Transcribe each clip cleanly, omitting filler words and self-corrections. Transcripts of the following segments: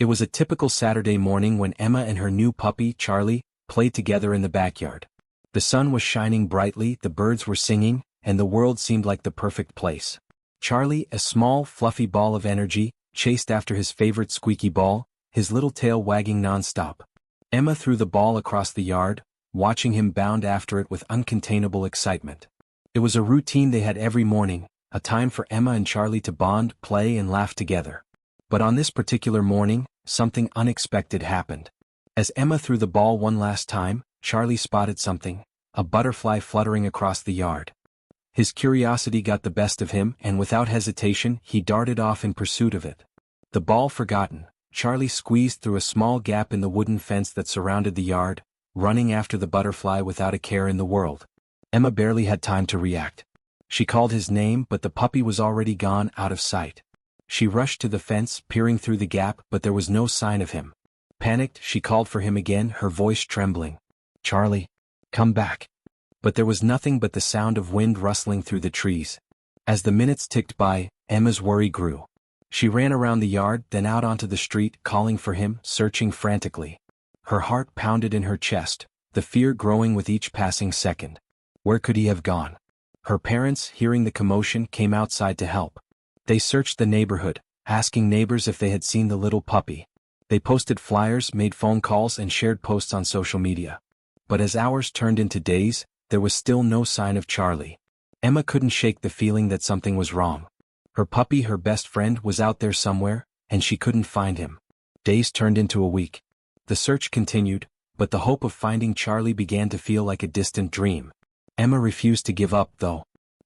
It was a typical Saturday morning when Emma and her new puppy, Charlie, played together in the backyard. The sun was shining brightly, the birds were singing, and the world seemed like the perfect place. Charlie, a small, fluffy ball of energy, chased after his favorite squeaky ball, his little tail wagging non-stop. Emma threw the ball across the yard, watching him bound after it with uncontainable excitement. It was a routine they had every morning, a time for Emma and Charlie to bond, play, and laugh together. But on this particular morning, something unexpected happened. As Emma threw the ball one last time, Charlie spotted something, a butterfly fluttering across the yard. His curiosity got the best of him, and without hesitation, he darted off in pursuit of it. The ball forgotten, Charlie squeezed through a small gap in the wooden fence that surrounded the yard, running after the butterfly without a care in the world. Emma barely had time to react. She called his name, but the puppy was already gone out of sight. She rushed to the fence, peering through the gap, but there was no sign of him. Panicked, she called for him again, her voice trembling. "Charlie, come back." But there was nothing but the sound of wind rustling through the trees. As the minutes ticked by, Emma's worry grew. She ran around the yard, then out onto the street, calling for him, searching frantically. Her heart pounded in her chest, the fear growing with each passing second. Where could he have gone? Her parents, hearing the commotion, came outside to help. They searched the neighborhood, asking neighbors if they had seen the little puppy. They posted flyers, made phone calls, and shared posts on social media. But as hours turned into days, there was still no sign of Charlie. Emma couldn't shake the feeling that something was wrong. Her puppy, her best friend, was out there somewhere, and she couldn't find him. Days turned into a week. The search continued, but the hope of finding Charlie began to feel like a distant dream. Emma refused to give up, though.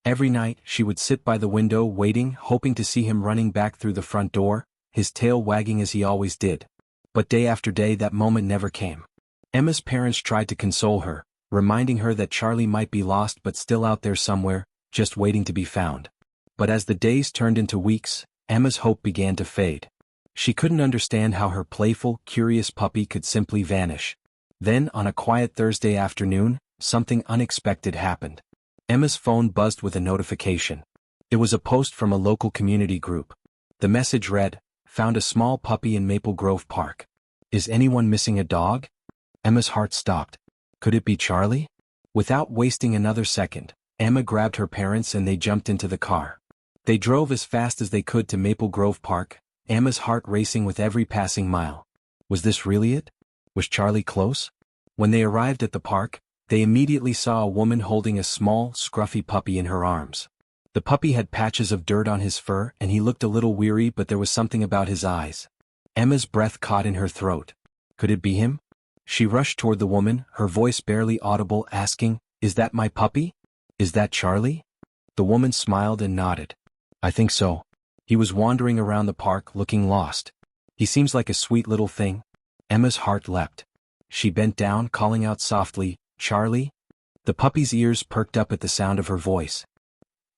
Every night, she would sit by the window waiting, hoping to see him running back through the front door, his tail wagging as he always did. But day after day that moment never came. Emma's parents tried to console her, reminding her that Charlie might be lost but still out there somewhere, just waiting to be found. But as the days turned into weeks, Emma's hope began to fade. She couldn't understand how her playful, curious puppy could simply vanish. Then, on a quiet Thursday afternoon, something unexpected happened. Emma's phone buzzed with a notification. It was a post from a local community group. The message read, "Found a small puppy in Maple Grove Park. Is anyone missing a dog?" Emma's heart stopped. Could it be Charlie? Without wasting another second, Emma grabbed her parents and they jumped into the car. They drove as fast as they could to Maple Grove Park, Emma's heart racing with every passing mile. Was this really it? Was Charlie close? When they arrived at the park, they immediately saw a woman holding a small, scruffy puppy in her arms. The puppy had patches of dirt on his fur and he looked a little weary, but there was something about his eyes. Emma's breath caught in her throat. Could it be him? She rushed toward the woman, her voice barely audible, asking, "Is that my puppy? Is that Charlie?" The woman smiled and nodded. "I think so. He was wandering around the park looking lost. He seems like a sweet little thing." Emma's heart leapt. She bent down, calling out softly, "Charlie?" The puppy's ears perked up at the sound of her voice.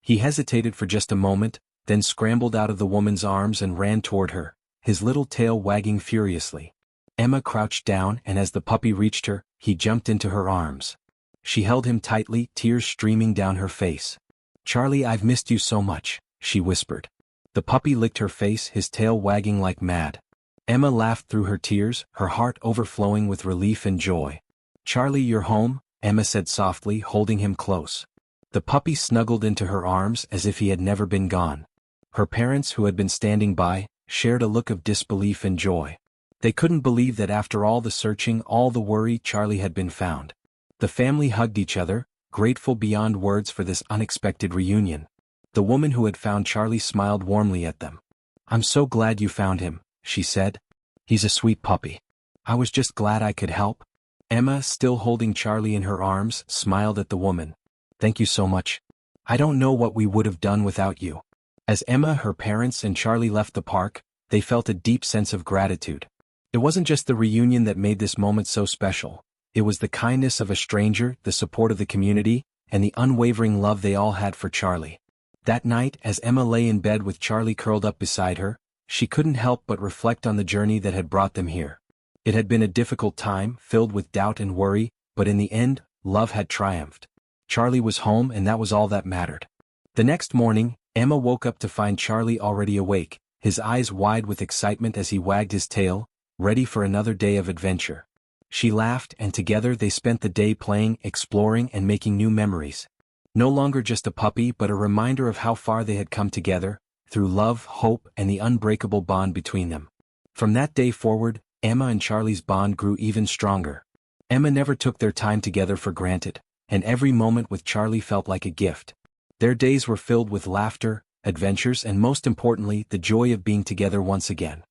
He hesitated for just a moment, then scrambled out of the woman's arms and ran toward her, his little tail wagging furiously. Emma crouched down, and as the puppy reached her, he jumped into her arms. She held him tightly, tears streaming down her face. "Charlie, I've missed you so much," she whispered. The puppy licked her face, his tail wagging like mad. Emma laughed through her tears, her heart overflowing with relief and joy. "Charlie, you're home," Emma said softly, holding him close. The puppy snuggled into her arms as if he had never been gone. Her parents, who had been standing by, shared a look of disbelief and joy. They couldn't believe that after all the searching, all the worry, Charlie had been found. The family hugged each other, grateful beyond words for this unexpected reunion. The woman who had found Charlie smiled warmly at them. "I'm so glad you found him," she said. "He's a sweet puppy. I was just glad I could help." Emma, still holding Charlie in her arms, smiled at the woman. "Thank you so much. I don't know what we would have done without you." As Emma, her parents, and Charlie left the park, they felt a deep sense of gratitude. It wasn't just the reunion that made this moment so special. It was the kindness of a stranger, the support of the community, and the unwavering love they all had for Charlie. That night, as Emma lay in bed with Charlie curled up beside her, she couldn't help but reflect on the journey that had brought them here. It had been a difficult time, filled with doubt and worry, but in the end, love had triumphed. Charlie was home, and that was all that mattered. The next morning, Emma woke up to find Charlie already awake, his eyes wide with excitement as he wagged his tail, ready for another day of adventure. She laughed, and together they spent the day playing, exploring, and making new memories. No longer just a puppy but a reminder of how far they had come together, through love, hope, and the unbreakable bond between them. From that day forward, Emma and Charlie's bond grew even stronger. Emma never took their time together for granted, and every moment with Charlie felt like a gift. Their days were filled with laughter, adventures, and most importantly, the joy of being together once again.